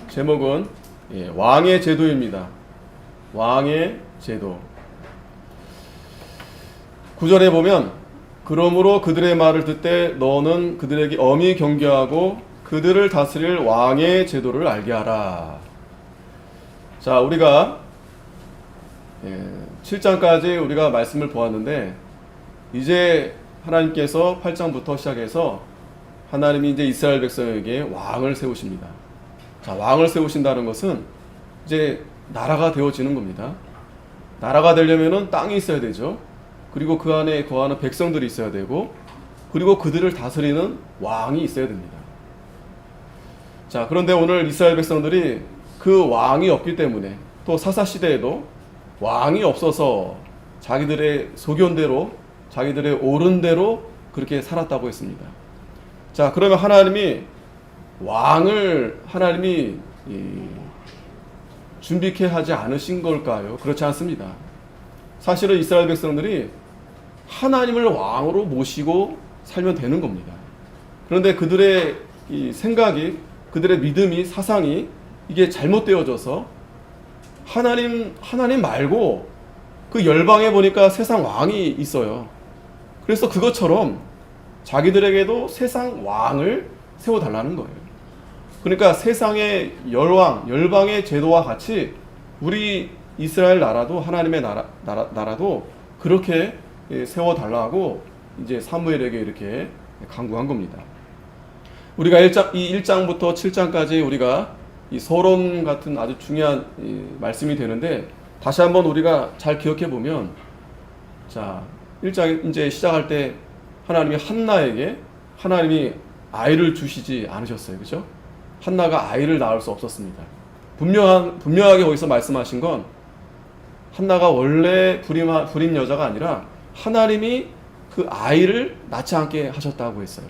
제목은 왕의 제도입니다. 왕의 제도. 9절에 보면 그러므로 그들의 말을 듣되 너는 그들에게 엄히 경계하고 그들을 다스릴 왕의 제도를 알게 하라. 자, 우리가 7장까지 우리가 말씀을 보았는데 이제 하나님께서 8장부터 시작해서 하나님이 이제 이스라엘 백성에게 왕을 세우십니다. 자, 왕을 세우신다는 것은 이제 나라가 되어지는 겁니다. 나라가 되려면은 땅이 있어야 되죠. 그리고 그 안에 거하는 백성들이 있어야 되고, 그리고 그들을 다스리는 왕이 있어야 됩니다. 자, 그런데 오늘 이스라엘 백성들이 그 왕이 없기 때문에, 또 사사시대에도 왕이 없어서 자기들의 소견대로, 자기들의 옳은 대로 그렇게 살았다고 했습니다. 자, 그러면 하나님이 준비케 하지 않으신 걸까요? 그렇지 않습니다. 사실은 이스라엘 백성들이 하나님을 왕으로 모시고 살면 되는 겁니다. 그런데 그들의 이 생각이, 그들의 믿음이, 사상이 이게 잘못되어져서 하나님 말고 그 열방에 보니까 세상 왕이 있어요. 그래서 그것처럼 자기들에게도 세상 왕을 세워달라는 거예요. 그러니까 세상의 열방의 제도와 같이 우리 이스라엘 나라도, 하나님의 나라도 그렇게 세워달라고 이제 사무엘에게 이렇게 간구한 겁니다. 우리가 이 1장부터 7장까지 우리가 이 서론 같은 아주 중요한 말씀이 되는데, 다시 한번 우리가 잘 기억해 보면, 자, 1장 이제 시작할 때 하나님이 한나에게 하나님이 아이를 주시지 않으셨어요. 그죠? 한나가 아이를 낳을 수 없었습니다. 분명하게 거기서 말씀하신 건 한나가 원래 불임 여자가 아니라 하나님이 그 아이를 낳지 않게 하셨다고 했어요.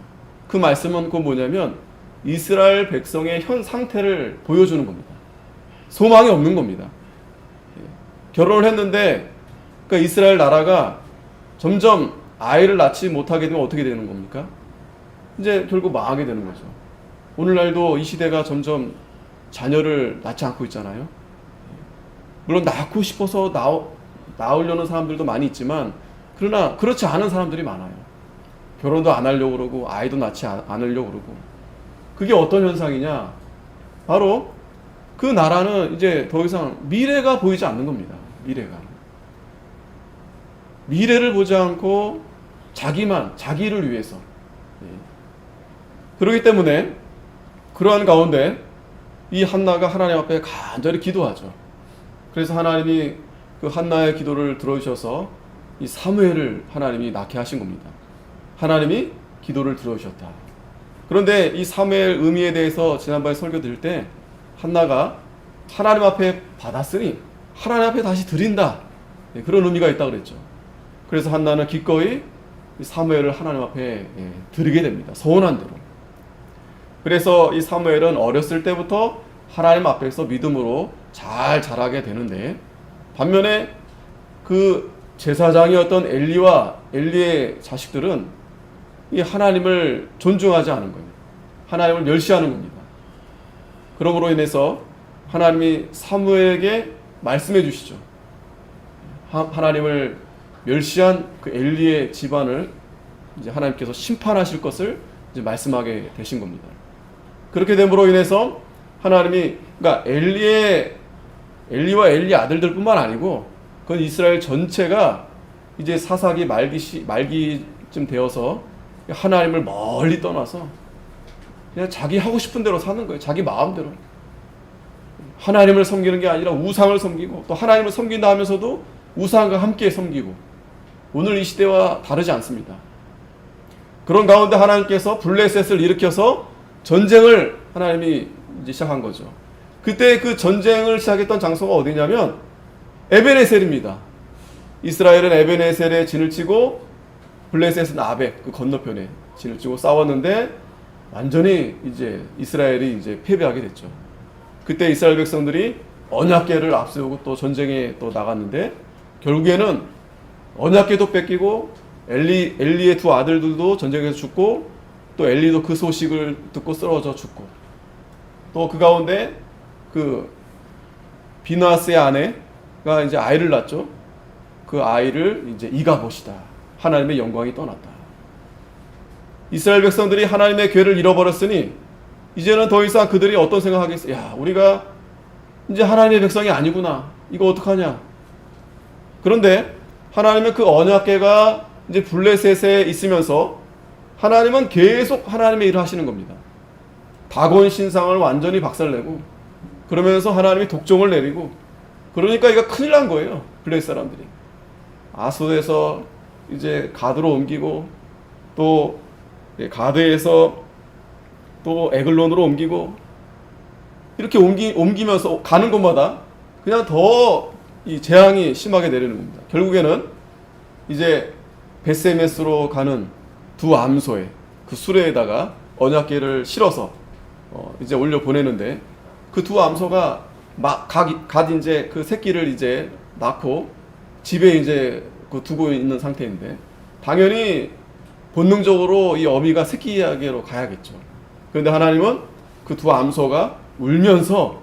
그 말씀은 그 뭐냐면 이스라엘 백성의 현 상태를 보여주는 겁니다. 소망이 없는 겁니다. 결혼을 했는데 그러니까 이스라엘 나라가 점점 아이를 낳지 못하게 되면 어떻게 되는 겁니까? 이제 결국 망하게 되는 거죠. 오늘날도 이 시대가 점점 자녀를 낳지 않고 있잖아요. 물론 낳고 싶어서 낳으려는 사람들도 많이 있지만, 그러나 그렇지 않은 사람들이 많아요. 결혼도 안 하려고 그러고 아이도 낳지 않으려고 그러고. 그게 어떤 현상이냐? 바로 그 나라는 이제 더 이상 미래가 보이지 않는 겁니다. 미래를 보지 않고 자기를 위해서. 그렇기 때문에 그러한 가운데 이 한나가 하나님 앞에 간절히 기도하죠. 그래서 하나님이 그 한나의 기도를 들어주셔서 이 사무엘을 하나님이 낳게 하신 겁니다. 하나님이 기도를 들어주셨다. 그런데 이 사무엘 의미에 대해서 지난번에 설교 드릴 때 한나가 하나님 앞에 받았으니 하나님 앞에 다시 드린다, 그런 의미가 있다고 그랬죠. 그래서 한나는 기꺼이 사무엘을 하나님 앞에 드리게 됩니다. 서원한 대로. 그래서 이 사무엘은 어렸을 때부터 하나님 앞에서 믿음으로 잘 자라게 되는데, 반면에 그 제사장이었던 엘리의 자식들은 이 하나님을 존중하지 않은 거예요. 하나님을 멸시하는 겁니다. 그러므로 인해서 하나님이 사무엘에게 말씀해 주시죠. 하나님을 멸시한 그 엘리의 집안을 이제 하나님께서 심판하실 것을 이제 말씀하게 되신 겁니다. 그렇게 됨으로 인해서 하나님이, 그러니까 엘리와 엘리 아들들뿐만 아니고 그건 이스라엘 전체가 이제 사사기 말기쯤 되어서 하나님을 멀리 떠나서 그냥 자기 하고 싶은 대로 사는 거예요. 자기 마음대로. 하나님을 섬기는 게 아니라 우상을 섬기고, 또 하나님을 섬긴다 하면서도 우상과 함께 섬기고. 오늘 이 시대와 다르지 않습니다. 그런 가운데 하나님께서 블레셋을 일으켜서 전쟁을 하나님이 이제 시작한 거죠. 그때 그 전쟁을 시작했던 장소가 어디냐면 에벤에셀입니다. 이스라엘은 에벤에셀에 진을 치고 블레셋은 아벡 그 건너편에 진을 치고 싸웠는데 완전히 이제 이스라엘이 이제 패배하게 됐죠. 그때 이스라엘 백성들이 언약궤를 앞세우고 또 전쟁에 또 나갔는데 결국에는 언약궤도 뺏기고 엘리의 두 아들들도 전쟁에서 죽고 또 엘리도 그 소식을 듣고 쓰러져 죽고. 또 그 가운데 그 비나스의 아내가 이제 아이를 낳죠. 그 아이를 이제 이가봇이다. 하나님의 영광이 떠났다. 이스라엘 백성들이 하나님의 궤를 잃어버렸으니 이제는 더 이상 그들이 어떤 생각하겠어요? 야, 우리가 이제 하나님의 백성이 아니구나. 이거 어떡하냐? 그런데 하나님의 그 언약궤가 이제 블레셋에 있으면서 하나님은 계속 하나님의 일을 하시는 겁니다. 다곤 신상을 완전히 박살내고 그러면서 하나님이 독종을 내리고 그러니까 이거 큰일 난 거예요. 블레셋 사람들이. 아소에서 이제 가드로 옮기고 또 가드에서 또 에글론으로 옮기고 이렇게 옮기면서 가는 곳마다 그냥 더 이 재앙이 심하게 내리는 겁니다. 결국에는 이제 베세메스로 가는 두 암소에 그 수레에다가 언약궤를 실어서 이제 올려 보내는데 그 두 암소가 갓 이제 그 새끼를 이제 낳고 집에 이제 그 두고 있는 상태인데 당연히 본능적으로 이 어미가 새끼에게로 가야겠죠. 그런데 하나님은 그 두 암소가 울면서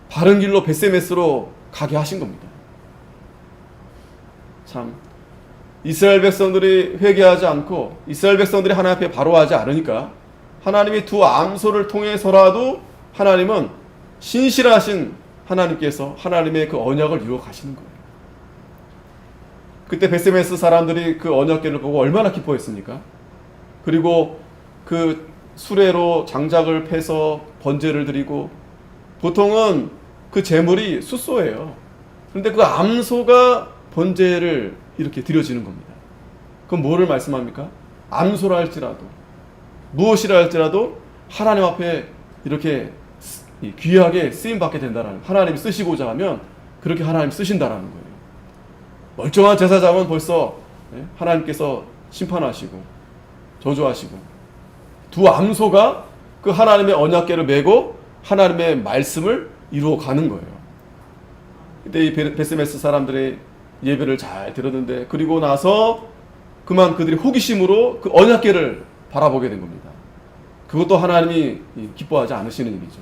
바른 길로 베세메스로 가게 하신 겁니다. 참 이스라엘 백성들이 회개하지 않고 이스라엘 백성들이 하나님 앞에 바로 하지 않으니까 하나님이 두 암소를 통해서라도 하나님은 신실하신 하나님께서 하나님의 그 언약을 이루어 가시는 거예요. 그때 베세메스 사람들이 그 언약궤를 보고 얼마나 기뻐했습니까? 그리고 그 수레로 장작을 패서 번제를 드리고 보통은 그 제물이 숫소예요. 그런데 그 암소가 번제를 이렇게 드려지는 겁니다. 그럼 뭐를 말씀합니까? 암소라 할지라도 무엇이라 할지라도 하나님 앞에 이렇게 귀하게 쓰임받게 된다라는, 하나님이 쓰시고자 하면 그렇게 하나님 쓰신다라는 거예요. 멀쩡한 제사장은 벌써 하나님께서 심판하시고 저주하시고 두 암소가 그 하나님의 언약궤를 메고 하나님의 말씀을 이루어 가는 거예요. 그때 이 베세메스 사람들의 예배를 잘 들었는데 그리고 나서 그만 그들이 호기심으로 그 언약궤를 바라보게 된 겁니다. 그것도 하나님이 기뻐하지 않으시는 일이죠.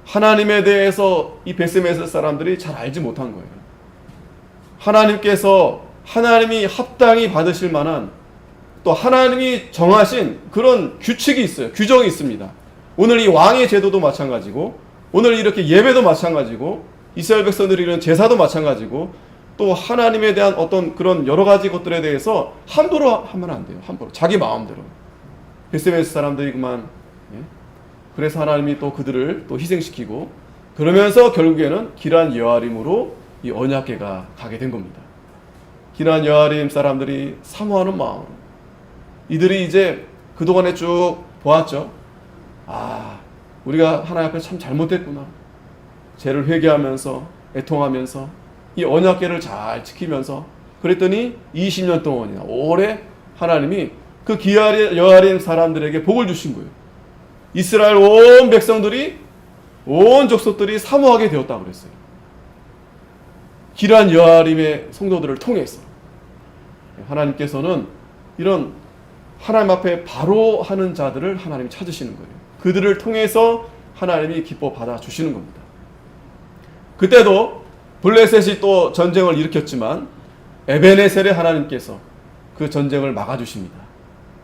하나님에 대해서 이 베세메스 사람들이 잘 알지 못한 거예요. 하나님께서 하나님이 합당히 받으실 만한 또 하나님이 정하신 그런 규칙이 있어요. 규정이 있습니다. 오늘 이 왕의 제도도 마찬가지고 오늘 이렇게 예배도 마찬가지고 이스라엘 백성들이 이런 제사도 마찬가지고 또 하나님에 대한 어떤 그런 여러 가지 것들에 대해서 함부로 하면 안 돼요. 함부로 자기 마음대로. 베세메스 사람들이 그만 그래서 하나님이 또 그들을 또 희생시키고 그러면서 결국에는 기란 여아림으로 이 언약궤가 가게 된 겁니다. 기란 여아림 사람들이 사모하는 마음으로 이들이 이제 그동안에 쭉 보았죠. 아, 우리가 하나님 앞에 참 잘못했구나. 죄를 회개하면서 애통하면서 이 언약궤를 잘 지키면서 그랬더니 20년 동안이나 오래 하나님이 그 기란 여아림 사람들에게 복을 주신 거예요. 이스라엘 온 백성들이 온 족속들이 사모하게 되었다고 그랬어요. 기란 여아림의 성도들을 통해서 하나님께서는 이런 하나님 앞에 바로 하는 자들을 하나님이 찾으시는 거예요. 그들을 통해서 하나님이 기뻐 받아주시는 겁니다. 그때도 블레셋이 또 전쟁을 일으켰지만 에베네셀의 하나님께서 그 전쟁을 막아주십니다.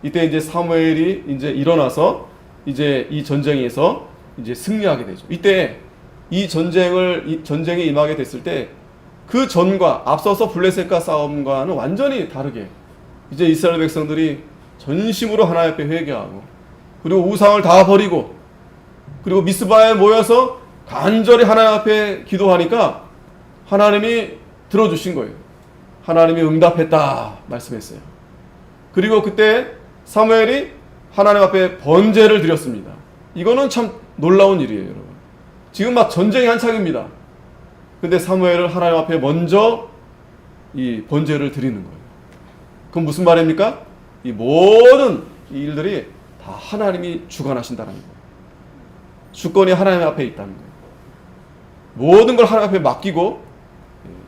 이때 이제 사무엘이 이제 일어나서 이제 이 전쟁에서 이제 승리하게 되죠. 이때 이 전쟁에 임하게 됐을 때 그 전과 앞서서 블레셋과 싸움과는 완전히 다르게 이제 이스라엘 백성들이 전심으로 하나님 앞에 회개하고 그리고 우상을 다 버리고 그리고 미스바에 모여서 간절히 하나님 앞에 기도하니까 하나님이 들어주신 거예요. 하나님이 응답했다 말씀했어요. 그리고 그때 사무엘이 하나님 앞에 번제를 드렸습니다. 이거는 참 놀라운 일이에요, 여러분. 지금 막 전쟁이 한창입니다. 근데 사무엘은 하나님 앞에 먼저 이 번제를 드리는 거예요. 그건 무슨 말입니까? 이 모든 이 일들이 다 하나님이 주관하신다는 거예요. 주권이 하나님 앞에 있다는 거예요. 모든 걸 하나님 앞에 맡기고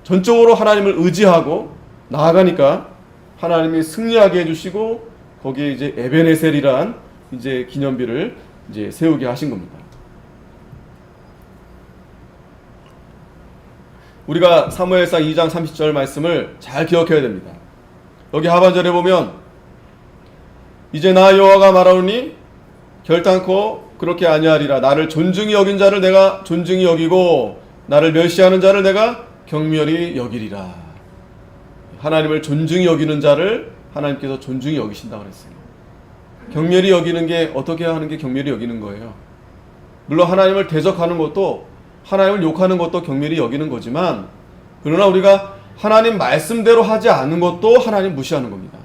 전적으로 하나님을 의지하고 나아가니까 하나님이 승리하게 해주시고 거기에 이제 에베네셀이란 이제 기념비를 이제 세우게 하신 겁니다. 우리가 사무엘상 2장 30절 말씀을 잘 기억해야 됩니다. 여기 하반절에 보면 이제 나 여호와가 말하노니 결단코 그렇게 아니하리라. 나를 존중히 여긴 자를 내가 존중히 여기고 나를 멸시하는 자를 내가 경멸히 여기리라. 하나님을 존중히 여기는 자를 하나님께서 존중히 여기신다고 그랬어요. 경멸히 여기는 게 어떻게 하는 게 경멸히 여기는 거예요. 물론 하나님을 대적하는 것도 하나님을 욕하는 것도 경멸히 여기는 거지만, 그러나 우리가 하나님 말씀대로 하지 않는 것도 하나님 무시하는 겁니다.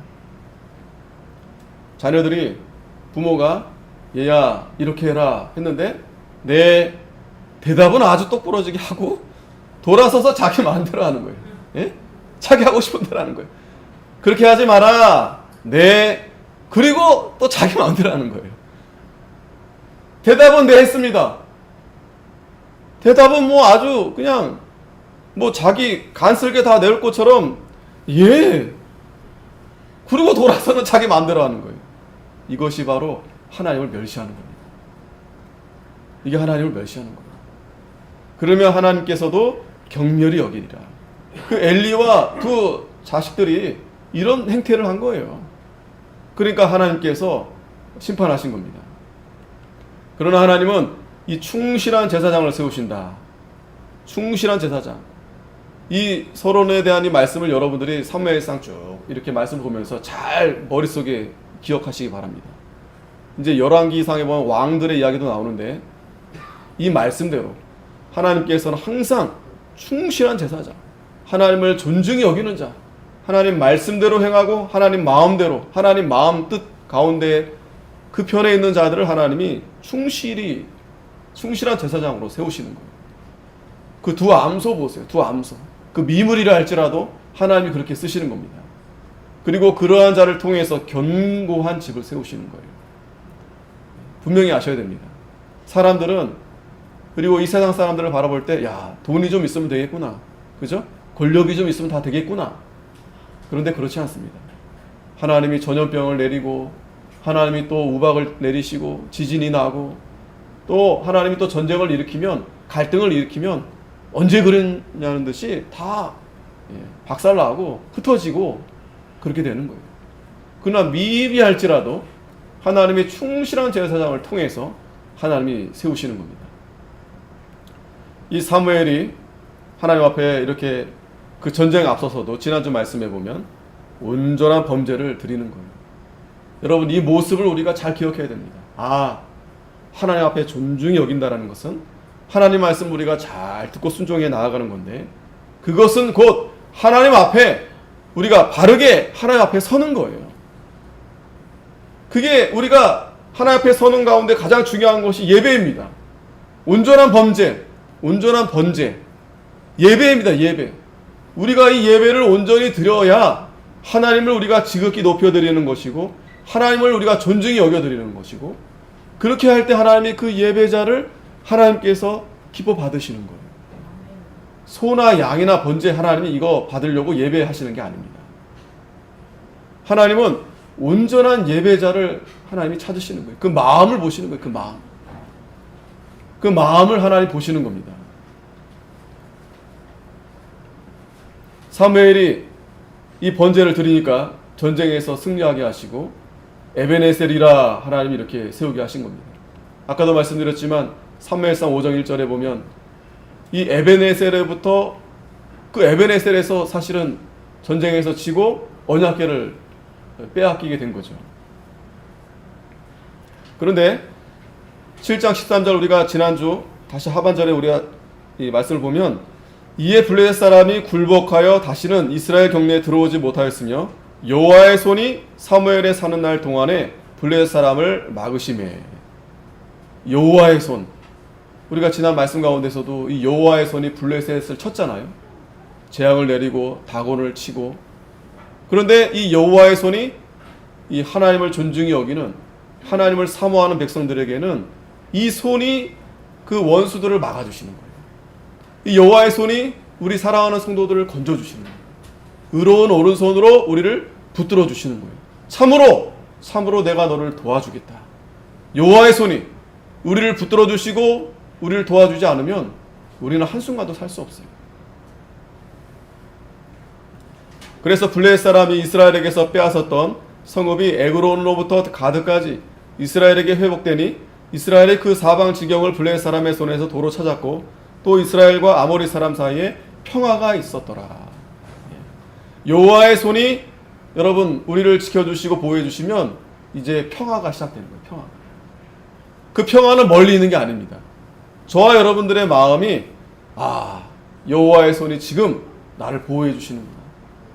자녀들이 부모가 얘야 이렇게 해라 했는데 내 대답은 아주 똑부러지게 하고 돌아서서 자기 마음대로 하는 거예요. 예? 자기 하고 싶은 대로 하는 거예요. 그렇게 하지 마라. 네. 그리고 또 자기 마음대로 하는 거예요. 대답은 네 했습니다. 대답은 뭐 아주 그냥 뭐 자기 간쓸게 다 내올 것처럼 예. 그리고 돌아서는 자기 마음대로 하는 거예요. 이것이 바로 하나님을 멸시하는 겁니다. 이게 하나님을 멸시하는 겁니다. 그러면 하나님께서도 경멸히 여기리라. 그 엘리와 두 자식들이 이런 행태를 한 거예요. 그러니까 하나님께서 심판하신 겁니다. 그러나 하나님은 이 충실한 제사장을 세우신다. 충실한 제사장. 이 서론에 대한 이 말씀을 여러분들이 사무엘상 쭉 이렇게 말씀을 보면서 잘 머릿속에 기억하시기 바랍니다. 이제 열왕기상에 보면 왕들의 이야기도 나오는데 이 말씀대로 하나님께서는 항상 충실한 제사장, 하나님을 존중히 여기는 자, 하나님 말씀대로 행하고 하나님 마음대로, 하나님 마음 뜻 가운데 그 편에 있는 자들을 하나님이 충실한 제사장으로 세우시는 거예요. 그 두 암소 보세요. 두 암소. 그 미물이라 할지라도 하나님이 그렇게 쓰시는 겁니다. 그리고 그러한 자를 통해서 견고한 집을 세우시는 거예요. 분명히 아셔야 됩니다. 사람들은, 그리고 이 세상 사람들을 바라볼 때 야, 돈이 좀 있으면 되겠구나. 그죠? 권력이 좀 있으면 다 되겠구나. 그런데 그렇지 않습니다. 하나님이 전염병을 내리고 하나님이 또 우박을 내리시고 지진이 나고 또 하나님이 또 전쟁을 일으키면, 갈등을 일으키면 언제 그랬냐는 듯이 다 박살나고 흩어지고 그렇게 되는 거예요. 그러나 미비할지라도 하나님의 충실한 제사장을 통해서 하나님이 세우시는 겁니다. 이 사무엘이 하나님 앞에 이렇게 그 전쟁에 앞서서도 지난주 말씀해 보면 온전한 범죄를 드리는 거예요. 여러분, 이 모습을 우리가 잘 기억해야 됩니다. 아, 하나님 앞에 존중히 여긴다는 것은 하나님 말씀 우리가 잘 듣고 순종해 나아가는 건데, 그것은 곧 하나님 앞에 우리가 바르게 하나님 앞에 서는 거예요. 그게 우리가 하나님 앞에 서는 가운데 가장 중요한 것이 예배입니다. 온전한 범죄, 예배입니다. 예배. 우리가 이 예배를 온전히 드려야 하나님을 우리가 지극히 높여드리는 것이고 하나님을 우리가 존중히 여겨드리는 것이고, 그렇게 할 때 하나님이 그 예배자를 하나님께서 기뻐 받으시는 거예요. 소나 양이나 번제 하나님이 이거 받으려고 예배하시는 게 아닙니다. 하나님은 온전한 예배자를 하나님이 찾으시는 거예요. 그 마음을 보시는 거예요. 그 마음을 하나님 보시는 겁니다. 사무엘이 이 번제를 드리니까 전쟁에서 승리하게 하시고 에베네셀이라 하나님이 이렇게 세우게 하신 겁니다. 아까도 말씀드렸지만 사무엘상 5장 1절에 보면 이 에베네셀에부터, 그 에베네셀에서 사실은 전쟁에서 지고 언약궤를 빼앗기게 된 거죠. 그런데 7장 13절 우리가 지난주 다시 하반절에 우리가 이 말씀을 보면 이에 블레셋 사람이 굴복하여 다시는 이스라엘 경내에 들어오지 못하였으며 여호와의 손이 사무엘에 사는 날 동안에 블레셋 사람을 막으시매. 여호와의 손, 우리가 지난 말씀 가운데서도 이 여호와의 손이 블레셋을 쳤잖아요. 재앙을 내리고 다곤을 치고. 그런데 이 여호와의 손이 이 하나님을 존중히 여기는, 하나님을 사모하는 백성들에게는 이 손이 그 원수들을 막아주시는 거예요. 이 여호와의 손이 우리 사랑하는 성도들을 건져주시는 거예요. 의로운 오른손으로 우리를 붙들어 주시는 거예요. 참으로 내가 너를 도와주겠다. 여호와의 손이 우리를 붙들어 주시고 우리를 도와주지 않으면 우리는 한순간도 살 수 없어요. 그래서 블레셋 사람이 이스라엘에게서 빼앗았던 성읍이 에그론으로부터 가드까지 이스라엘에게 회복되니 이스라엘의 그 사방 지경을 블레셋 사람의 손에서 도로 찾았고 또 이스라엘과 아모리 사람 사이에 평화가 있었더라. 여호와의 손이 여러분 우리를 지켜주시고 보호해주시면 이제 평화가 시작되는 거예요. 평화. 그 평화는 멀리 있는 게 아닙니다. 저와 여러분들의 마음이 여호와의 손이 지금 나를 보호해 주시는구나.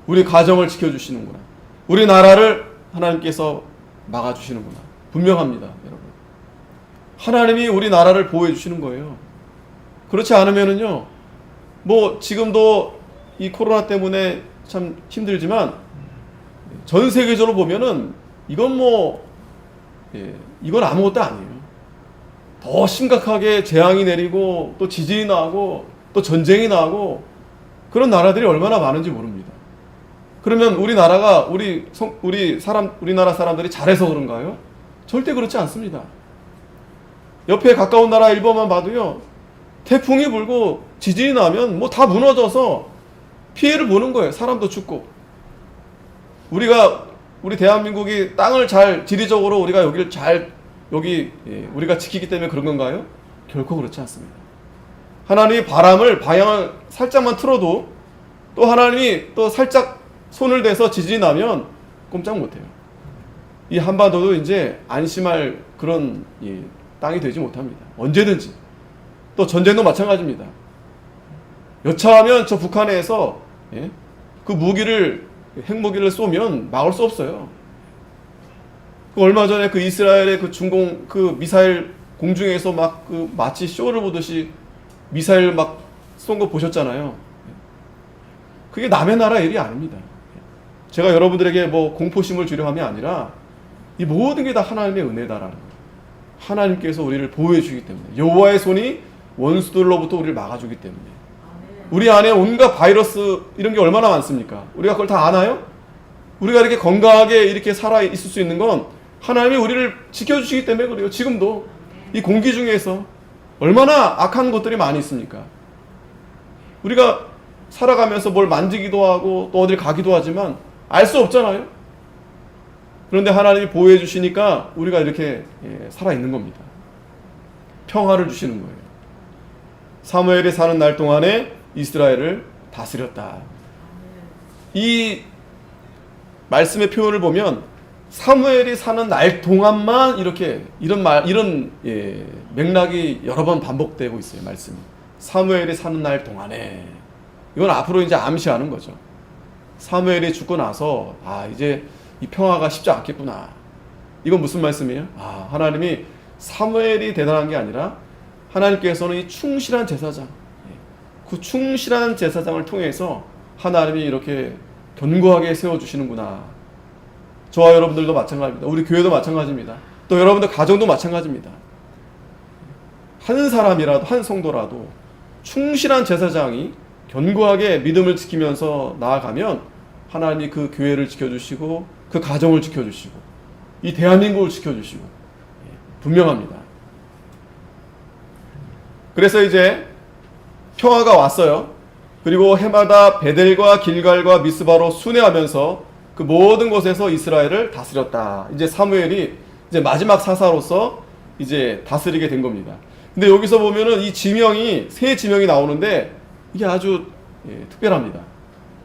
우리 가정을 지켜주시는구나. 우리 나라를 하나님께서 막아주시는구나. 분명합니다. 여러분. 하나님이 우리 나라를 보호해 주시는 거예요. 그렇지 않으면은요, 뭐 지금도 이 코로나 때문에 참 힘들지만 전 세계적으로 보면은 이건 이건 아무것도 아니에요. 더 심각하게 재앙이 내리고 또 지진이 나고 또 전쟁이 나고 그런 나라들이 얼마나 많은지 모릅니다. 그러면 우리나라가 우리나라 사람들이 잘해서 그런가요? 절대 그렇지 않습니다. 옆에 가까운 나라 일본만 봐도요, 태풍이 불고 지진이 나면 뭐 다 무너져서 피해를 보는 거예요. 사람도 죽고. 우리 대한민국이 땅을 잘 지리적으로 우리가 우리가 지키기 때문에 그런 건가요? 결코 그렇지 않습니다. 하나님이 방향을 살짝만 틀어도 또 하나님이 또 살짝 손을 대서 지진이 나면 꼼짝 못해요. 이 한반도도 이제 안심할 그런 땅이 되지 못합니다. 언제든지. 또 전쟁도 마찬가지입니다. 여차하면 저 북한에서 그 핵무기를 쏘면 막을 수 없어요. 얼마 전에 그 이스라엘의 그 중공 그 미사일 공중에서 마치 쇼를 보듯이 미사일 막 쏜 거 보셨잖아요. 그게 남의 나라 일이 아닙니다. 제가 여러분들에게 뭐 공포심을 주려 함이 아니라 이 모든 게 다 하나님의 은혜다라는 거예요. 하나님께서 우리를 보호해 주기 때문에, 여호와의 손이 원수들로부터 우리를 막아주기 때문에. 우리 안에 온갖 바이러스 이런 게 얼마나 많습니까? 우리가 그걸 다 아나요? 우리가 이렇게 건강하게 이렇게 살아 있을 수 있는 건 하나님이 우리를 지켜주시기 때문에 그래요. 지금도 이 공기 중에서 얼마나 악한 것들이 많이 있습니까? 우리가 살아가면서 뭘 만지기도 하고 또 어딜 가기도 하지만 알 수 없잖아요. 그런데 하나님이 보호해 주시니까 우리가 이렇게 살아있는 겁니다. 평화를 주시는 거예요. 사무엘이 사는 날 동안에 이스라엘을 다스렸다. 이 말씀의 표현을 보면 사무엘이 사는 날 동안만 이런 맥락이 여러 번 반복되고 있어요. 말씀이. 사무엘이 사는 날 동안에. 이건 앞으로 이제 암시하는 거죠. 사무엘이 죽고 나서 이제 이 평화가 쉽지 않겠구나. 이건 무슨 말씀이에요? 하나님이 사무엘이 대단한 게 아니라 하나님께서는 이 충실한 제사장, 그 충실한 제사장을 통해서 하나님이 이렇게 견고하게 세워주시는구나. 저와 여러분들도 마찬가지입니다. 우리 교회도 마찬가지입니다. 또 여러분들 가정도 마찬가지입니다. 한 사람이라도, 한 성도라도 충실한 제사장이 견고하게 믿음을 지키면서 나아가면 하나님이 그 교회를 지켜주시고 그 가정을 지켜주시고 이 대한민국을 지켜주시고 분명합니다. 그래서 이제 평화가 왔어요. 그리고 해마다 베델과 길갈과 미스바로 순회하면서 그 모든 곳에서 이스라엘을 다스렸다. 이제 사무엘이 이제 마지막 사사로서 이제 다스리게 된 겁니다. 근데 여기서 보면은 이 세 지명이 나오는데 이게 아주 특별합니다.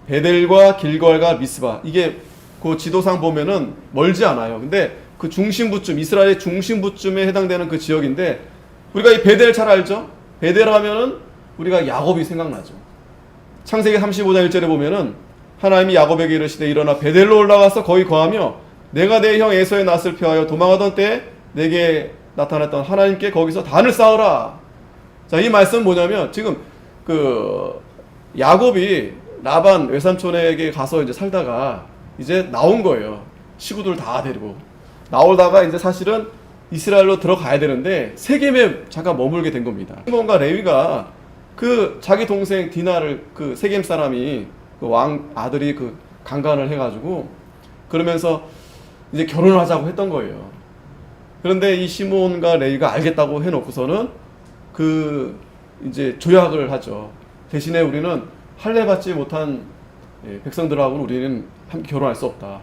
베델과 길갈과 미스바. 이게 그 지도상 보면은 멀지 않아요. 근데 그 중심부쯤, 이스라엘의 중심부쯤에 해당되는 그 지역인데 우리가 이 베델 잘 알죠? 베델 하면은 우리가 야곱이 생각나죠. 창세기 35장 1절에 보면은 하나님이 야곱에게 이르시되 일어나 베델로 올라가서 거기 거하며 내가 내 형 에서의 낯을 피하여 도망하던 때에 내게 나타났던 하나님께 거기서 단을 쌓으라. 자, 이 말씀은 뭐냐면 지금 그 야곱이 라반 외삼촌에게 가서 이제 살다가 이제 나온 거예요. 식구들 다 데리고 나오다가 이제 사실은 이스라엘로 들어가야 되는데 세겜에 잠깐 머물게 된 겁니다. 시몬과 레위가 그 자기 동생 디나를 그 세겜 사람이 그 왕 아들이 그 강간을 해가지고 그러면서 이제 결혼을 하자고 했던 거예요. 그런데 이 시몬과 레위가 알겠다고 해놓고서는 그 이제 조약을 하죠. 대신에 우리는 할례 받지 못한 백성들하고는 우리는 함께 결혼할 수 없다.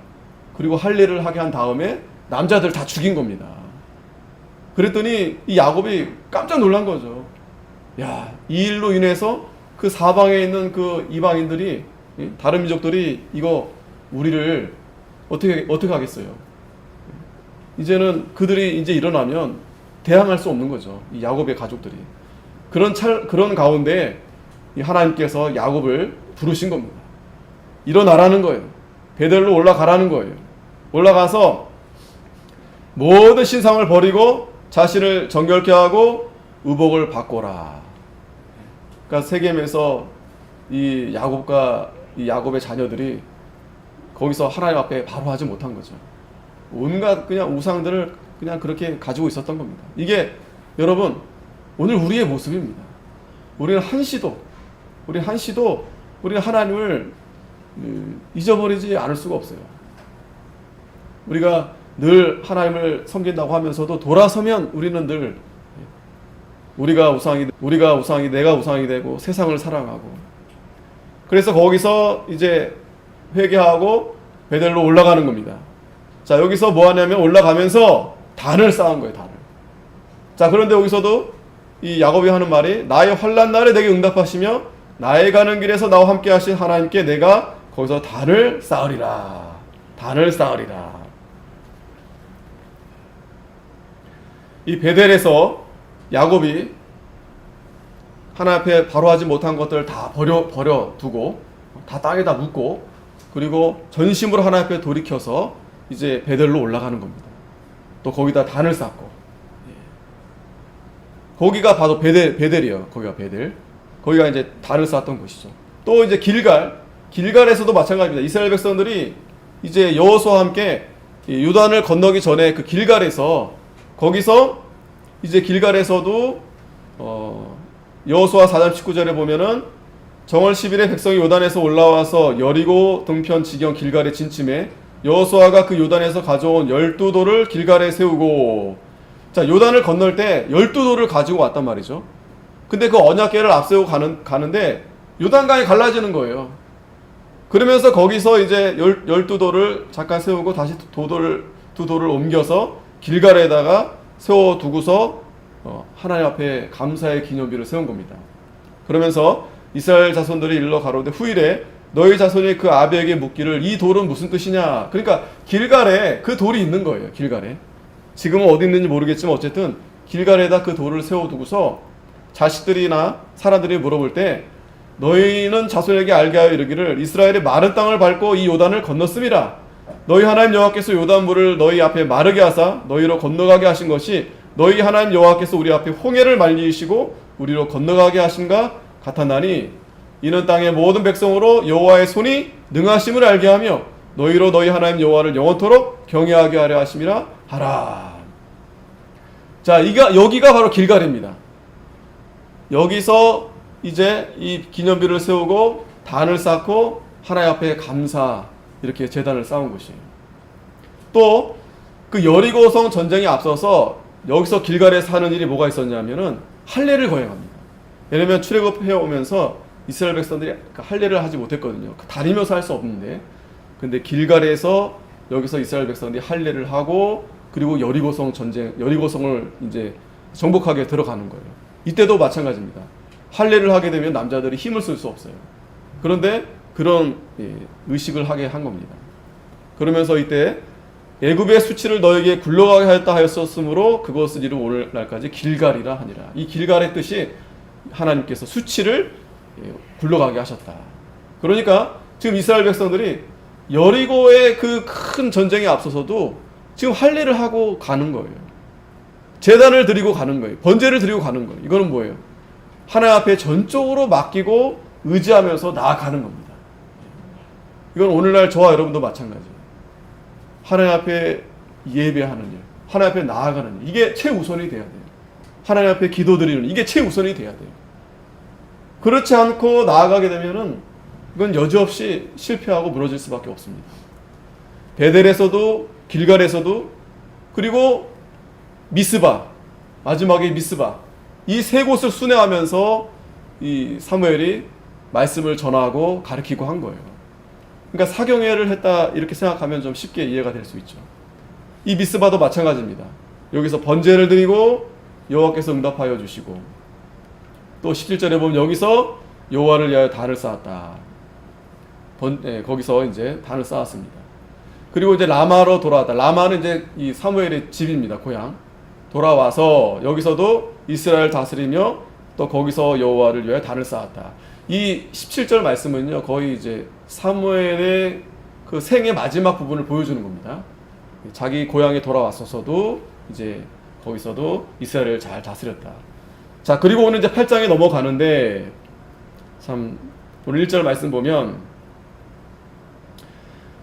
그리고 할례를 하게 한 다음에 남자들 다 죽인 겁니다. 그랬더니 이 야곱이 깜짝 놀란 거죠. 야, 이 일로 인해서 그 사방에 있는 그 이방인들이, 다른 민족들이 이거 우리를 어떻게 하겠어요? 이제는 그들이 이제 일어나면 대항할 수 없는 거죠. 이 야곱의 가족들이. 그런 가운데 하나님께서 야곱을 부르신 겁니다. 일어나라는 거예요. 베델로 올라가라는 거예요. 올라가서 모든 신상을 버리고 자신을 정결케 하고 의복을 바꿔라. 그러니까 세겜에서 이 야곱의 자녀들이 거기서 하나님 앞에 바로 하지 못한 거죠. 온갖 그냥 우상들을 그냥 그렇게 가지고 있었던 겁니다. 이게 여러분 오늘 우리의 모습입니다. 우리는 한시도 우리는 하나님을 잊어버리지 않을 수가 없어요. 우리가 늘 하나님을 섬긴다고 하면서도 돌아서면 우리는 늘 우리가 우상이 내가 우상이 되고 세상을 사랑하고, 그래서 거기서 이제 회개하고 베델로 올라가는 겁니다. 자, 여기서 뭐 하냐면 올라가면서 단을 쌓은 거예요, 단을. 자, 그런데 여기서도 이 야곱이 하는 말이 나의 환난 날에 내게 응답하시며 나의 가는 길에서 나와 함께 하신 하나님께 내가 거기서 단을 쌓으리라. 단을 쌓으리라. 이 베델에서 야곱이 하나님 앞에 바로 하지 못한 것들을 다 버려두고 다 땅에다 묻고, 그리고 전심으로 하나님 앞에 돌이켜서 이제 베델로 올라가는 겁니다. 또 거기다 단을 쌓고, 거기가 바로 베델이에요. 거기가 베델. 거기가 이제 단을 쌓았던 곳이죠. 또 이제 길갈에서도 마찬가지입니다. 이스라엘 백성들이 이제 여호수아와 함께 요단을 건너기 전에 그 길갈에서, 거기서 이제 길갈에서도 여호수아 4장 19절에 보면은 정월 10일에 백성이 요단에서 올라와서 여리고 동편 지경 길갈에 진침해 여호수아가 그 요단에서 가져온 12돌을 길갈에 세우고, 자, 요단을 건널 때 12돌을 가지고 왔단 말이죠. 근데 그 언약궤를 앞세우고 가는데 요단강이 갈라지는 거예요. 그러면서 거기서 이제 12돌을 잠깐 세우고 다시 두 돌을 옮겨서 길갈에다가 세워두고서 하나님 앞에 감사의 기념비를 세운 겁니다. 그러면서 이스라엘 자손들이 일러 가로되 후일에 너희 자손이 그 아비에게 묻기를 이 돌은 무슨 뜻이냐. 그러니까 길갈에 그 돌이 있는 거예요. 길갈에. 지금은 어디 있는지 모르겠지만 어쨌든 길갈에다 그 돌을 세워두고서 자식들이나 사람들이 물어볼 때 너희는 자손에게 알게 하여 이르기를 이스라엘의 마른 땅을 밟고 이 요단을 건넜음이라. 너희 하나님 여호와께서 요단물을 너희 앞에 마르게 하사 너희로 건너가게 하신 것이 너희 하나님 여호와께서 우리 앞에 홍해를 말리시고 우리로 건너가게 하신가 같았나니 이는 땅의 모든 백성으로 여호와의 손이 능하심을 알게 하며 너희로 너희 하나님 여호와를 영원토록 경외하게 하려 하심이라 하라. 자, 여기가 바로 길갈입니다. 여기서 이제 이 기념비를 세우고 단을 쌓고 하나님 앞에 감사, 이렇게 제단을 쌓은 곳이에요. 또 그 여리고성 전쟁에 앞서서 여기서 길갈에서 하는 일이 뭐가 있었냐면은 할례를 거행합니다. 왜냐면 출애굽해 오면서 이스라엘 백성들이 할례를 하지 못했거든요. 다니면서 할 수 없는데, 근데 길갈에서 여기서 이스라엘 백성들이 할례를 하고, 그리고 여리고성을 이제 정복하게 들어가는 거예요. 이때도 마찬가지입니다. 할례를 하게 되면 남자들이 힘을 쓸 수 없어요. 그런데 그런 의식을 하게 한 겁니다. 그러면서 이때 애굽의 수치를 너에게 굴러가게 하였다 하였었으므로 그것을 이루 오늘날까지 길갈이라 하니라. 이 길갈의 뜻이 하나님께서 수치를 굴러가게 하셨다. 그러니까 지금 이스라엘 백성들이 여리고의 그 큰 전쟁에 앞서서도 지금 할례를 하고 가는 거예요. 제단을 드리고 가는 거예요. 번제를 드리고 가는 거예요. 이거는 뭐예요? 하나님 앞에 전적으로 맡기고 의지하면서 나아가는 겁니다. 이건 오늘날 저와 여러분도 마찬가지예요. 하나님 앞에 예배하는 일, 하나님 앞에 나아가는 일, 이게 최우선이 돼야 돼요. 하나님 앞에 기도드리는 일, 이게 최우선이 돼야 돼요. 그렇지 않고 나아가게 되면은 이건 여지없이 실패하고 무너질 수밖에 없습니다. 베델에서도 길갈에서도, 그리고 미스바, 마지막에 미스바, 이 세 곳을 순회하면서 이 사무엘이 말씀을 전하고 가르치고 한 거예요. 그러니까 사경회를 했다 이렇게 생각하면 좀 쉽게 이해가 될 수 있죠. 이 미스바도 마찬가지입니다. 여기서 번제를 드리고 여호와께서 응답하여 주시고, 또 17절에 보면 여기서 여호와를 위하여 단을 쌓았다. 거기서 이제 단을 쌓았습니다. 그리고 이제 라마로 돌아왔다. 라마는 이제 이 사무엘의 집입니다. 고향. 돌아와서 여기서도 이스라엘 다스리며 또 거기서 여호와를 위하여 단을 쌓았다. 이 17절 말씀은요, 거의 이제 사무엘의 그 생의 마지막 부분을 보여주는 겁니다. 자기 고향에 돌아왔어서도 이제 거기서도 이스라엘을 잘 다스렸다. 자, 그리고 오늘 이제 8장에 넘어가는데, 참 오늘 1절 말씀 보면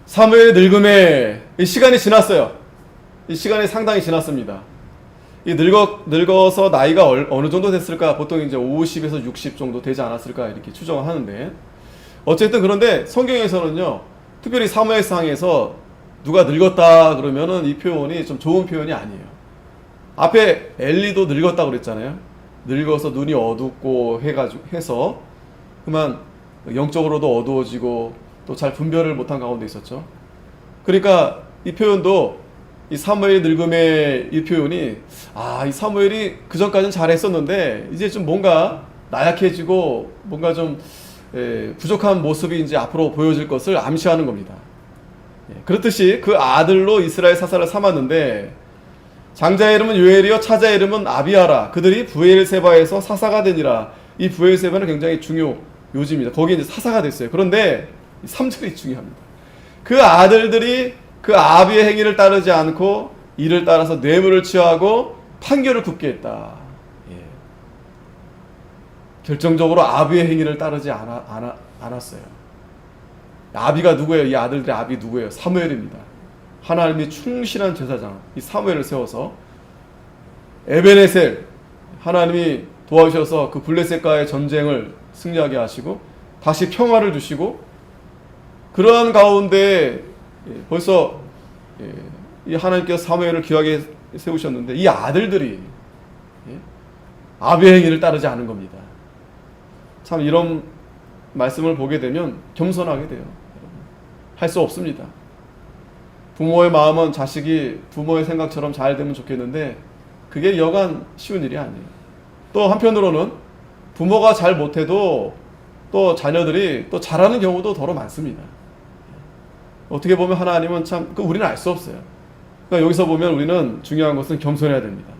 사무엘의 늙음에 이 시간이 지났어요. 이 시간이 상당히 지났습니다. 이 늙어서 나이가 어느 정도 됐을까? 보통 이제 50에서 60 정도 되지 않았을까? 이렇게 추정을 하는데, 어쨌든 그런데 성경에서는요, 특별히 사무엘상에서 누가 늙었다 그러면은 이 표현이 좀 좋은 표현이 아니에요. 앞에 엘리도 늙었다 그랬잖아요. 늙어서 눈이 어둡고 해서 그만 영적으로도 어두워지고 또 잘 분별을 못한 가운데 있었죠. 그러니까 이 표현도 이 사무엘의 늙음의 이 표현이, 이 사무엘이 그전까지는 잘했었는데 이제 좀 뭔가 나약해지고 뭔가 좀 부족한 모습이 이제 앞으로 보여질 것을 암시하는 겁니다. 그렇듯이 그 아들로 이스라엘 사사를 삼았는데, 장자의 이름은 요엘이요 차자의 이름은 아비아라. 그들이 브엘세바에서 사사가 되니라. 이 브엘세바는 굉장히 중요 요지입니다. 거기에 이제 사사가 됐어요. 그런데 3절이 중요합니다. 그 아들들이 그 아비의 행위를 따르지 않고 이를 따라서 뇌물을 취하고 판결을 굽게 했다. 결정적으로 아비의 행위를 따르지 않았어요. 아비가 누구예요? 이 아들들의 아비 누구예요? 사무엘입니다. 하나님이 충실한 제사장 이 사무엘을 세워서 에벤에셀, 하나님이 도와주셔서 그 블레셋과의 전쟁을 승리하게 하시고 다시 평화를 주시고, 그러한 가운데 벌써 이 하나님께서 사무엘을 귀하게 세우셨는데 이 아들들이 아비의 행위를 따르지 않은 겁니다. 참 이런 말씀을 보게 되면 겸손하게 돼요. 할 수 없습니다. 부모의 마음은 자식이 부모의 생각처럼 잘 되면 좋겠는데 그게 여간 쉬운 일이 아니에요. 또 한편으로는 부모가 잘 못해도 또 자녀들이 또 잘하는 경우도 더러 많습니다. 어떻게 보면 하나님은 참 우리는 알 수 없어요. 그러니까 여기서 보면 우리는 중요한 것은 겸손해야 됩니다.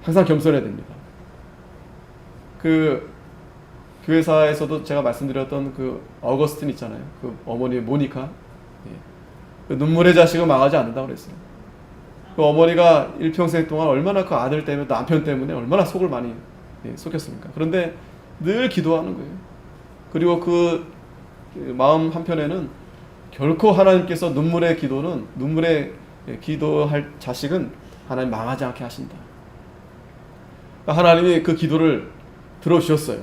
항상 겸손해야 됩니다. 그 교회사에서도 제가 말씀드렸던 그 어거스틴 있잖아요. 그 어머니 모니카. 그 눈물의 자식은 망하지 않는다고 그랬어요. 그 어머니가 일평생 동안 얼마나 그 아들 때문에, 남편 때문에 얼마나 속을 많이 속였습니까? 그런데 늘 기도하는 거예요. 그리고 그 마음 한편에는 결코 하나님께서 눈물의 기도할 자식은 하나님 망하지 않게 하신다. 하나님이 그 기도를 들어주셨어요.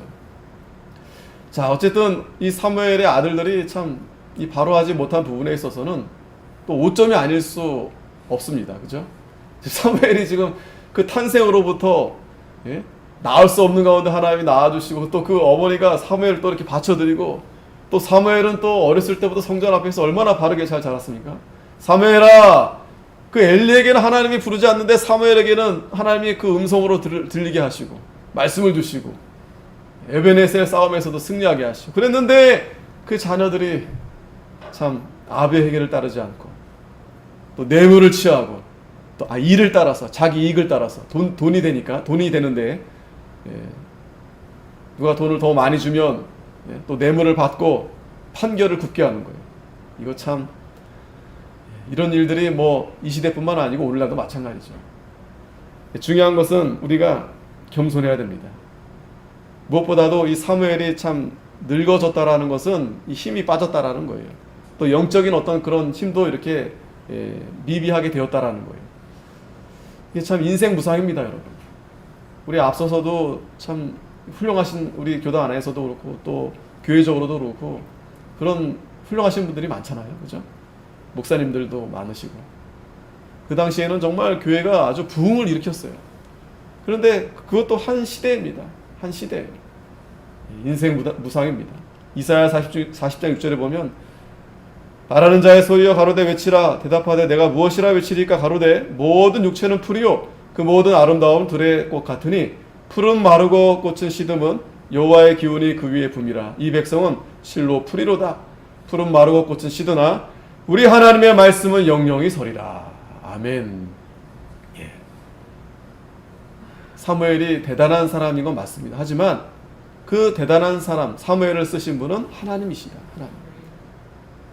자, 어쨌든 이 사무엘의 아들들이 참 이 바로하지 못한 부분에 있어서는 또 오점이 아닐 수 없습니다. 그죠? 사무엘이 지금 그 탄생으로부터 낳을 수 없는 가운데 하나님이 낳아주시고, 또 그 어머니가 사무엘을 또 이렇게 바쳐드리고, 또 사무엘은 또 어렸을 때부터 성전 앞에서 얼마나 바르게 잘 자랐습니까? 사무엘아, 그 엘리에게는 하나님이 부르지 않는데 사무엘에게는 하나님이 그 음성으로 들리게 하시고 말씀을 주시고 에베네셀 싸움에서도 승리하게 하시고 그랬는데, 그 자녀들이 참 아비의 행위를 따르지 않고 또 뇌물을 취하고 또 이를 따라서, 자기 이익을 따라서 돈이 되는데 누가 돈을 더 많이 주면 또 뇌물을 받고 판결을 굽게 하는 거예요. 이거 참, 이런 일들이 뭐 이 시대뿐만 아니고 오늘날도 마찬가지죠. 중요한 것은 우리가 겸손해야 됩니다. 무엇보다도 이 사무엘이 참 늙어졌다라는 것은 이 힘이 빠졌다라는 거예요. 또 영적인 어떤 그런 힘도 이렇게 미비하게 되었다라는 거예요. 이게 참 인생 무상입니다, 여러분. 우리 앞서서도 참 훌륭하신 우리 교단 안에서도 그렇고 또 교회적으로도 그렇고 그런 훌륭하신 분들이 많잖아요, 그죠? 목사님들도 많으시고. 그 당시에는 정말 교회가 아주 부흥을 일으켰어요. 그런데 그것도 한 시대입니다. 한 시대예요. 인생 무상입니다. 이사야 40장 6절에 보면 말하는 자의 소리여 가로되 외치라. 대답하되 내가 무엇이라 외치리까. 가로되 모든 육체는 풀이요 그 모든 아름다움 들의 꽃 같으니 푸른 마르고 꽃은 시듬은 여호와의 기운이 그 위에 붐이라. 이 백성은 실로 풀이로다. 푸른 마르고 꽃은 시드나 우리 하나님의 말씀은 영영이 서리라. 아멘. 예. 사무엘이 대단한 사람인 건 맞습니다. 하지만 그 대단한 사람 사무엘을 쓰신 분은 하나님이시다. 하나님.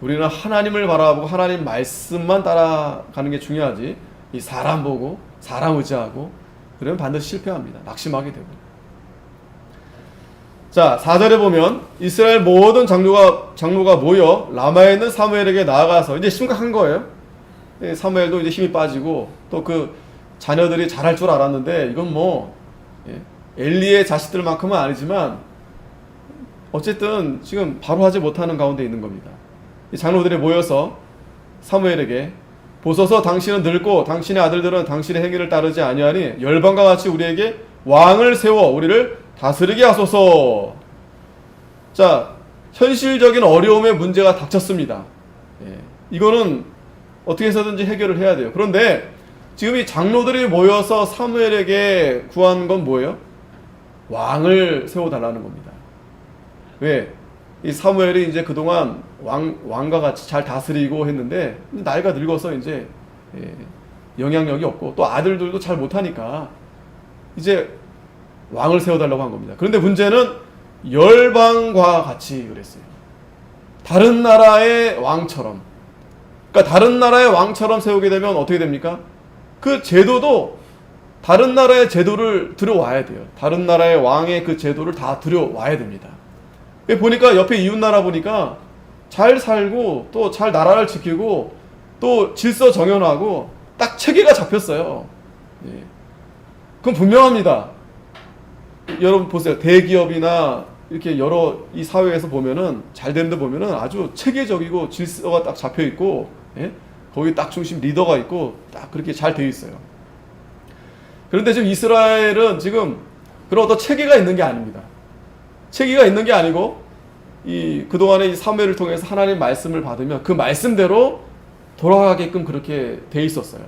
우리는 하나님을 바라보고 하나님 말씀만 따라가는 게 중요하지, 이 사람 보고 사람 의지하고 그러면 반드시 실패합니다. 낙심하게 되고. 자, 4절에 보면 이스라엘 모든 장로가 모여 라마에 있는 사무엘에게 나아가서, 이제 심각한 거예요. 사무엘도 이제 힘이 빠지고 또 그 자녀들이 잘할 줄 알았는데 이건 뭐 엘리의 자식들만큼은 아니지만 어쨌든 지금 바로 하지 못하는 가운데 있는 겁니다. 이 장로들이 모여서 사무엘에게 보소서 당신은 늙고 당신의 아들들은 당신의 행위를 따르지 아니하니 열방과 같이 우리에게 왕을 세워 우리를 다스리게 하소서. 자, 현실적인 어려움의 문제가 닥쳤습니다. 이거는 어떻게 해서든지 해결을 해야 돼요. 그런데 지금 이 장로들이 모여서 사무엘에게 구한 건 뭐예요? 왕을 세워달라는 겁니다. 왜? 이 사무엘이 이제 그동안 왕과 같이 잘 다스리고 했는데 나이가 늙어서 이제 영향력이 없고 또 아들들도 잘 못하니까 이제 왕을 세워달라고 한 겁니다. 그런데 문제는 열방과 같이 그랬어요. 다른 나라의 왕처럼. 그러니까 다른 나라의 왕처럼 세우게 되면 어떻게 됩니까? 그 제도도 다른 나라의 제도를 들여와야 돼요. 다른 나라의 왕의 그 제도를 다 들여와야 됩니다. 보니까 옆에 이웃나라 보니까 잘 살고 또 잘 나라를 지키고 또 질서 정연하고 딱 체계가 잡혔어요. 그럼 분명합니다. 여러분 보세요. 대기업이나 이렇게 여러 이 사회에서 보면은 잘 되는 데 보면은 아주 체계적이고 질서가 딱 잡혀 있고, 거기 딱 중심 리더가 있고 딱 그렇게 잘 되어 있어요. 그런데 지금 이스라엘은 지금 그런 어떤 체계가 있는 게 아닙니다. 체계가 있는 게 아니고 그동안에 이 사무엘을 통해서 하나님 말씀을 받으면 그 말씀대로 돌아가게끔 그렇게 돼 있었어요.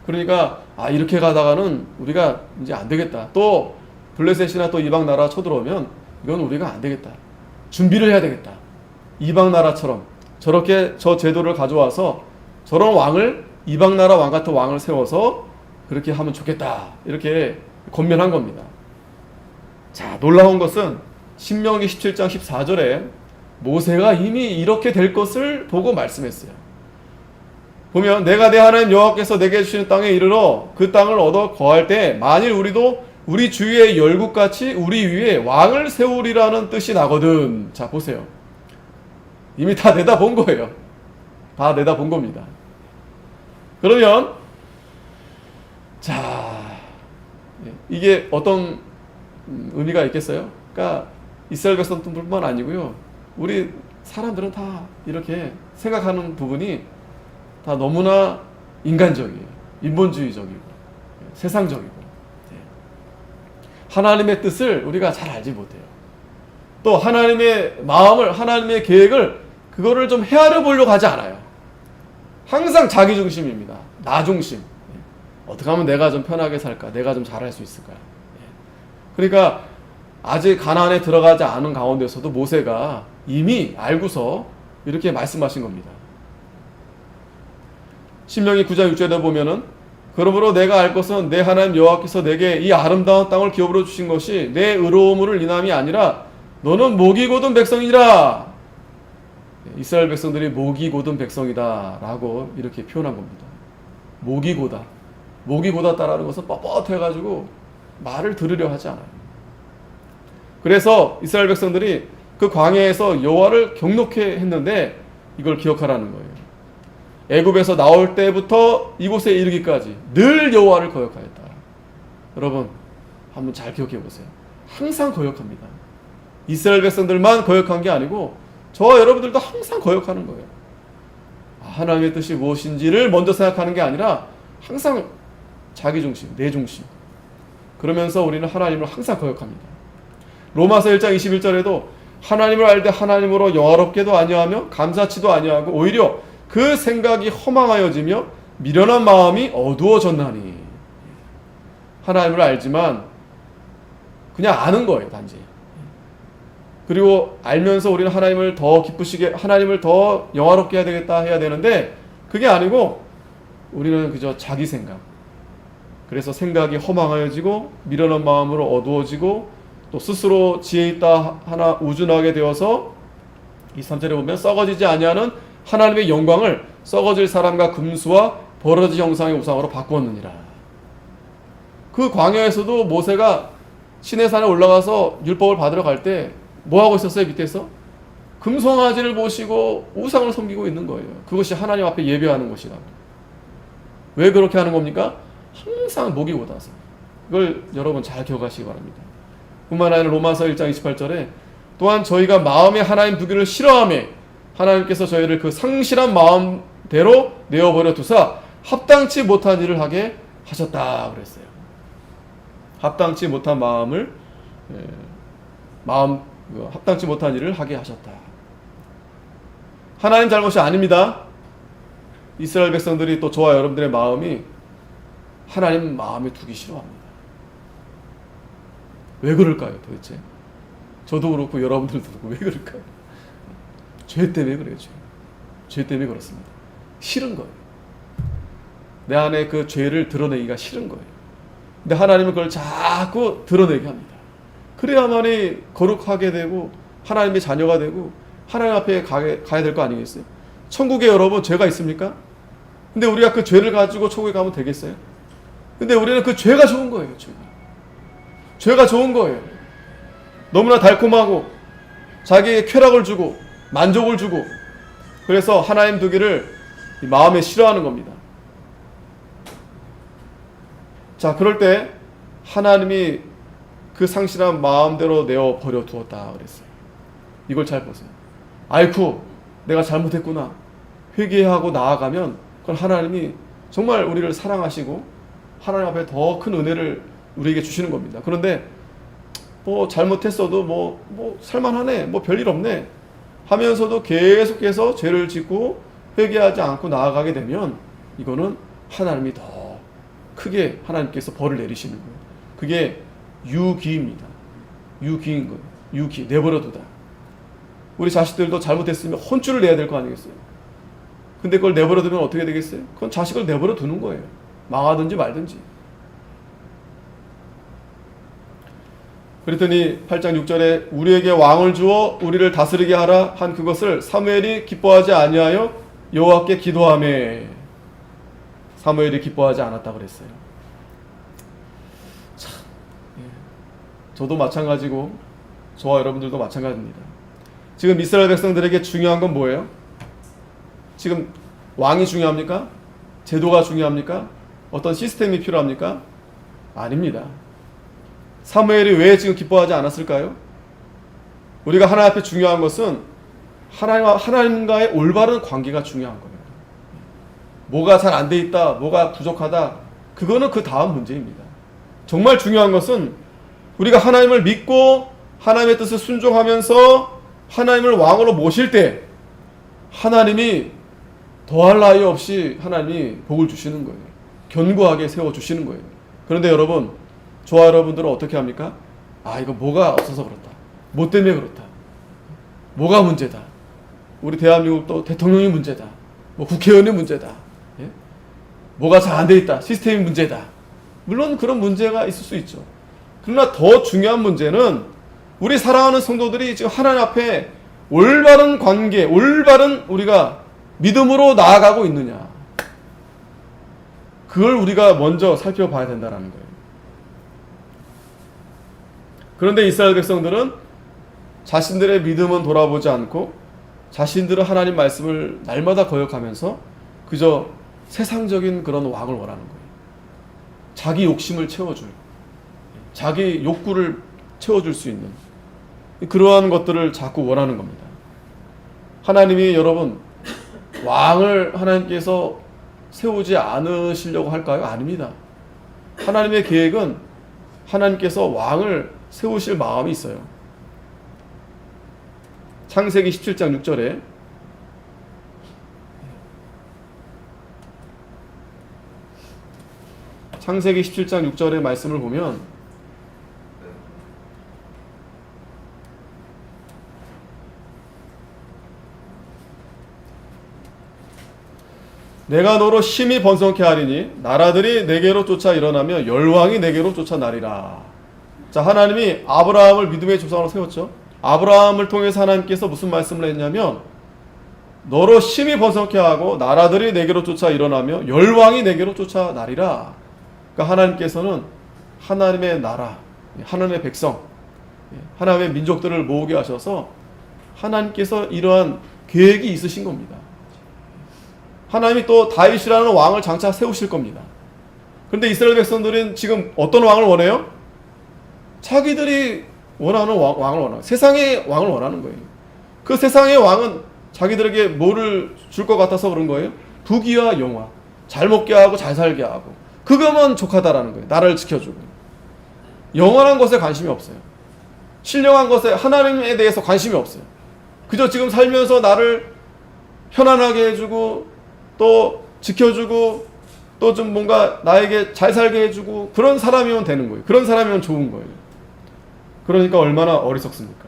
그러니까 이렇게 가다가는 우리가 이제 안 되겠다. 또 블레셋이나 또 이방 나라 쳐들어오면 이건 우리가 안 되겠다. 준비를 해야 되겠다. 이방 나라처럼 저렇게 저 제도를 가져와서 저런 왕을, 이방 나라 왕 같은 왕을 세워서 그렇게 하면 좋겠다. 이렇게 권면한 겁니다. 자, 놀라운 것은 신명기 17장 14절에 모세가 이미 이렇게 될 것을 보고 말씀했어요. 보면 내가 내 하나님 여호와께서 내게 주시는 땅에 이르러 그 땅을 얻어 거할 때 만일 우리도 우리 주위의 열국같이 우리 위에 왕을 세우리라는 뜻이 나거든. 자, 보세요. 이미 다 내다본 거예요. 다 내다본 겁니다. 그러면 자, 이게 어떤 의미가 있겠어요? 그러니까 이스라엘 백성뿐만 아니고요, 우리 사람들은 다 이렇게 생각하는 부분이 다 너무나 인간적이에요. 인본주의적이고 세상적이고 하나님의 뜻을 우리가 잘 알지 못해요. 또 하나님의 마음을, 하나님의 계획을 그거를 좀 헤아려 보려고 하지 않아요. 항상 자기 중심입니다. 나 중심. 어떻게 하면 내가 좀 편하게 살까? 내가 좀 잘할 수 있을까? 그러니까 아직 가나안에 들어가지 않은 가운데서도 모세가 이미 알고서 이렇게 말씀하신 겁니다. 신명기 9장 6절에 보면은 그러므로 내가 알 것은 내 하나님 여호와께서 내게 이 아름다운 땅을 기업으로 주신 것이 내 의로움을 인함이 아니라 너는 목이 곧은 백성이라. 이스라엘 백성들이 목이 곧은 백성이다 라고 이렇게 표현한 겁니다. 목이 고다. 목이 고다다라는 것은 뻣뻣해가지고 말을 들으려 하지 않아요. 그래서 이스라엘 백성들이 그 광야에서 여호와를 경노케 했는데 이걸 기억하라는 거예요. 애굽에서 나올 때부터 이곳에 이르기까지 늘 여호와를 거역하였다. 여러분 한번 잘 기억해 보세요. 항상 거역합니다. 이스라엘 백성들만 거역한 게 아니고 저와 여러분들도 항상 거역하는 거예요. 하나님의 뜻이 무엇인지를 먼저 생각하는 게 아니라 항상 자기 중심, 내 중심. 그러면서 우리는 하나님을 항상 거역합니다. 로마서 1장 21절에도 하나님을 알되 하나님으로 영화롭게도 아니하며 감사치도 아니하고 오히려 그 생각이 허망하여지며 미련한 마음이 어두워졌나니. 하나님을 알지만 그냥 아는 거예요, 단지. 그리고 알면서 우리는 하나님을 더 기쁘시게, 하나님을 더 영화롭게 해야 되겠다 해야 되는데 그게 아니고 우리는 그저 자기 생각. 그래서 생각이 허망하여지고 미련한 마음으로 어두워지고 또 스스로 지혜 있다 하나 우준하게 되어서 이 3절에 보면 썩어지지 아니하는 하나님의 영광을 썩어질 사람과 금수와 버러지 형상의 우상으로 바꾸었느니라. 그 광야에서도 모세가 시내산에 올라가서 율법을 받으러 갈 때 뭐 하고 있었어요? 밑에서 금송아지를 모시고 우상을 섬기고 있는 거예요. 그것이 하나님 앞에 예배하는 것이라고. 왜 그렇게 하는 겁니까? 항상 목이 고다서. 이걸 여러분 잘 기억하시기 바랍니다. 뿐만 아니라 로마서 1장 28절에 또한 저희가 마음에 하나님 두기를 싫어하며 하나님께서 저희를 그 상실한 마음대로 내어버려 두사 합당치 못한 일을 하게 하셨다 그랬어요. 합당치 못한 합당치 못한 일을 하게 하셨다. 하나님 잘못이 아닙니다. 이스라엘 백성들이 또 저와 여러분들의 마음이 하나님 마음에 두기 싫어합니다. 왜 그럴까요, 도대체? 저도 그렇고 여러분들도 그렇고 왜 그럴까요? 죄 때문에 그래요, 죄. 죄 때문에 그렇습니다. 싫은 거예요. 내 안에 그 죄를 드러내기가 싫은 거예요. 근데 하나님은 그걸 자꾸 드러내게 합니다. 그래야만이 거룩하게 되고 하나님의 자녀가 되고 하나님 앞에 가야 될 거 아니겠어요? 천국에 여러분 죄가 있습니까? 근데 우리가 그 죄를 가지고 천국에 가면 되겠어요? 근데 우리는 그 죄가 좋은 거예요. 죄가 좋은 거예요. 너무나 달콤하고 자기에게 쾌락을 주고 만족을 주고 그래서 하나님 두기를 마음에 싫어하는 겁니다. 자, 그럴 때 하나님이 그 상실한 마음대로 내어 버려 두었다 그랬어요. 이걸 잘 보세요. 아이쿠, 내가 잘못했구나. 회개하고 나아가면 그건 하나님이 정말 우리를 사랑하시고 하나님 앞에 더 큰 은혜를 우리에게 주시는 겁니다. 그런데 뭐 잘못했어도 뭐 살만하네, 뭐 별일 없네 하면서도 계속해서 죄를 짓고 회개하지 않고 나아가게 되면 이거는 하나님이 더 크게 하나님께서 벌을 내리시는 거예요. 그게 유기입니다. 유기인 거예요. 유기, 내버려두다. 우리 자식들도 잘못했으면 혼쭐을 내야 될 거 아니겠어요? 근데 그걸 내버려두면 어떻게 되겠어요? 그건 자식을 내버려두는 거예요. 망하든지 말든지. 그랬더니 8장 6절에 우리에게 왕을 주어 우리를 다스리게 하라 한 그것을 사무엘이 기뻐하지 아니하여 여호와께 기도하며. 사무엘이 기뻐하지 않았다 그랬어요. 참, 저도 마찬가지고 저와 여러분들도 마찬가지입니다. 지금 이스라엘 백성들에게 중요한 건 뭐예요? 지금 왕이 중요합니까? 제도가 중요합니까? 어떤 시스템이 필요합니까? 아닙니다. 사무엘이 왜 지금 기뻐하지 않았을까요? 우리가 하나님 앞에 중요한 것은 하나님과의 올바른 관계가 중요한 거예요. 뭐가 잘 안 돼 있다, 뭐가 부족하다, 그거는 그 다음 문제입니다. 정말 중요한 것은 우리가 하나님을 믿고 하나님의 뜻을 순종하면서 하나님을 왕으로 모실 때 하나님이 더할 나위 없이 하나님이 복을 주시는 거예요. 견고하게 세워주시는 거예요. 그런데 여러분, 저와 여러분들은 어떻게 합니까? 아, 이거 뭐가 없어서 그렇다. 뭐 때문에 그렇다. 뭐가 문제다. 우리 대한민국도 대통령이 문제다. 뭐 국회의원이 문제다. 예? 뭐가 잘 안 돼 있다. 시스템이 문제다. 물론 그런 문제가 있을 수 있죠. 그러나 더 중요한 문제는 우리 사랑하는 성도들이 지금 하나님 앞에 올바른 관계, 올바른 우리가 믿음으로 나아가고 있느냐. 그걸 우리가 먼저 살펴봐야 된다는 거예요. 그런데 이스라엘 백성들은 자신들의 믿음은 돌아보지 않고 자신들은 하나님 말씀을 날마다 거역하면서 그저 세상적인 그런 왕을 원하는 거예요. 자기 욕심을 채워줄, 자기 욕구를 채워줄 수 있는 그러한 것들을 자꾸 원하는 겁니다. 하나님이 여러분 왕을 하나님께서 세우지 않으시려고 할까요? 아닙니다. 하나님의 계획은 하나님께서 왕을 세우실 마음이 있어요. 창세기 17장 6절에 창세기 17장 6절의 말씀을 보면 내가 너로 심히 번성케 하리니 나라들이 내게로 쫓아 일어나며 열왕이 내게로 쫓아나리라. 자, 하나님이 아브라함을 믿음의 조상으로 세웠죠. 아브라함을 통해서 하나님께서 무슨 말씀을 했냐면 너로 심히 번성케 하고 나라들이 내게로 쫓아 일어나며 열왕이 내게로 쫓아나리라. 그러니까 하나님께서는 하나님의 나라, 하나님의 백성, 하나님의 민족들을 모으게 하셔서 하나님께서 이러한 계획이 있으신 겁니다. 하나님이 또 다윗이라는 왕을 장차 세우실 겁니다. 그런데 이스라엘 백성들은 지금 어떤 왕을 원해요? 자기들이 원하는 왕을 원하는, 세상의 왕을 원하는 거예요. 그 세상의 왕은 자기들에게 뭐를 줄 것 같아서 그런 거예요? 부귀와 영화, 잘 먹게 하고 잘 살게 하고, 그거만 족하다라는 거예요. 나라를 지켜주고. 영원한 것에 관심이 없어요. 신령한 것에, 하나님에 대해서 관심이 없어요. 그저 지금 살면서 나를 편안하게 해주고 또 지켜주고 또 좀 뭔가 나에게 잘 살게 해주고 그런 사람이면 되는 거예요. 그런 사람이면 좋은 거예요. 그러니까 얼마나 어리석습니까?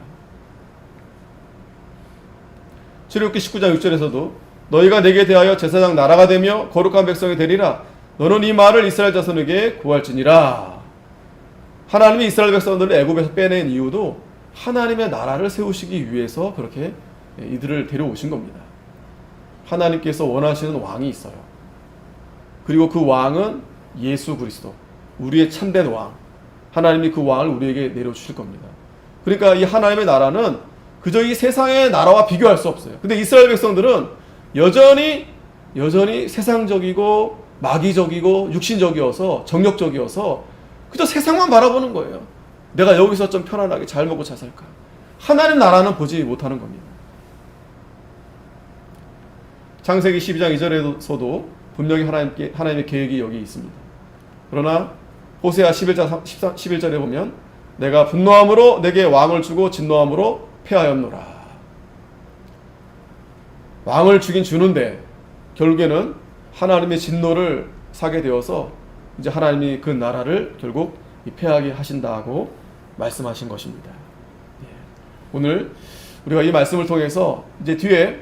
출애굽기 19장 6절에서도 너희가 내게 대하여 제사장 나라가 되며 거룩한 백성이 되리라. 너는 이 말을 이스라엘 자손에게 구할지니라. 하나님이 이스라엘 백성들을 애굽에서 빼낸 이유도 하나님의 나라를 세우시기 위해서 그렇게 이들을 데려오신 겁니다. 하나님께서 원하시는 왕이 있어요. 그리고 그 왕은 예수 그리스도, 우리의 참된 왕. 하나님이 그 왕을 우리에게 내려주실 겁니다. 그러니까 이 하나님의 나라는 그저 이 세상의 나라와 비교할 수 없어요. 근데 이스라엘 백성들은 여전히 세상적이고 마귀적이고 육신적이어서, 정욕적이어서 그저 세상만 바라보는 거예요. 내가 여기서 좀 편안하게 잘 먹고 잘 살까. 하나님 나라는 보지 못하는 겁니다. 창세기 12장 2절에서도 분명히 하나님의 계획이 여기 있습니다. 그러나 호세아 11장 11절에 보면 내가 분노함으로 내게 왕을 주고 진노함으로 패하였노라. 왕을 주긴 주는데 결국에는 하나님의 진노를 사게 되어서 이제 하나님이 그 나라를 결국 패하게 하신다고 말씀하신 것입니다. 오늘 우리가 이 말씀을 통해서 이제 뒤에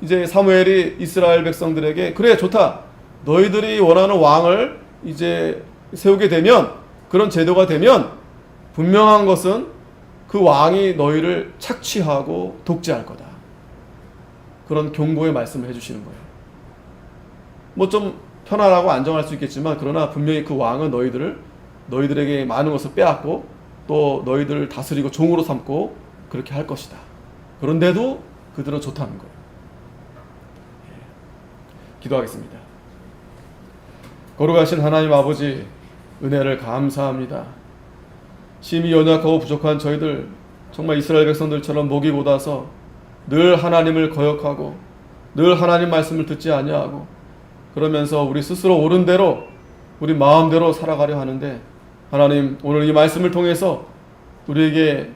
이제 사무엘이 이스라엘 백성들에게 그래 좋다. 너희들이 원하는 왕을 이제 세우게 되면, 그런 제도가 되면 분명한 것은 그 왕이 너희를 착취하고 독재할 거다. 그런 경고의 말씀을 해주시는 거예요. 뭐 좀 편안하고 안정할 수 있겠지만 그러나 분명히 그 왕은 너희들에게 많은 것을 빼앗고 또 너희들을 다스리고 종으로 삼고 그렇게 할 것이다. 그런데도 그들은 좋다는 거예요. 기도하겠습니다. 거룩하신 하나님 아버지, 은혜를 감사합니다. 심히 연약하고 부족한 저희들, 정말 이스라엘 백성들처럼 목이 곧아서 늘 하나님을 거역하고 늘 하나님 말씀을 듣지 아니하고 그러면서 우리 스스로 옳은 대로 우리 마음대로 살아가려 하는데, 하나님 오늘 이 말씀을 통해서 우리에게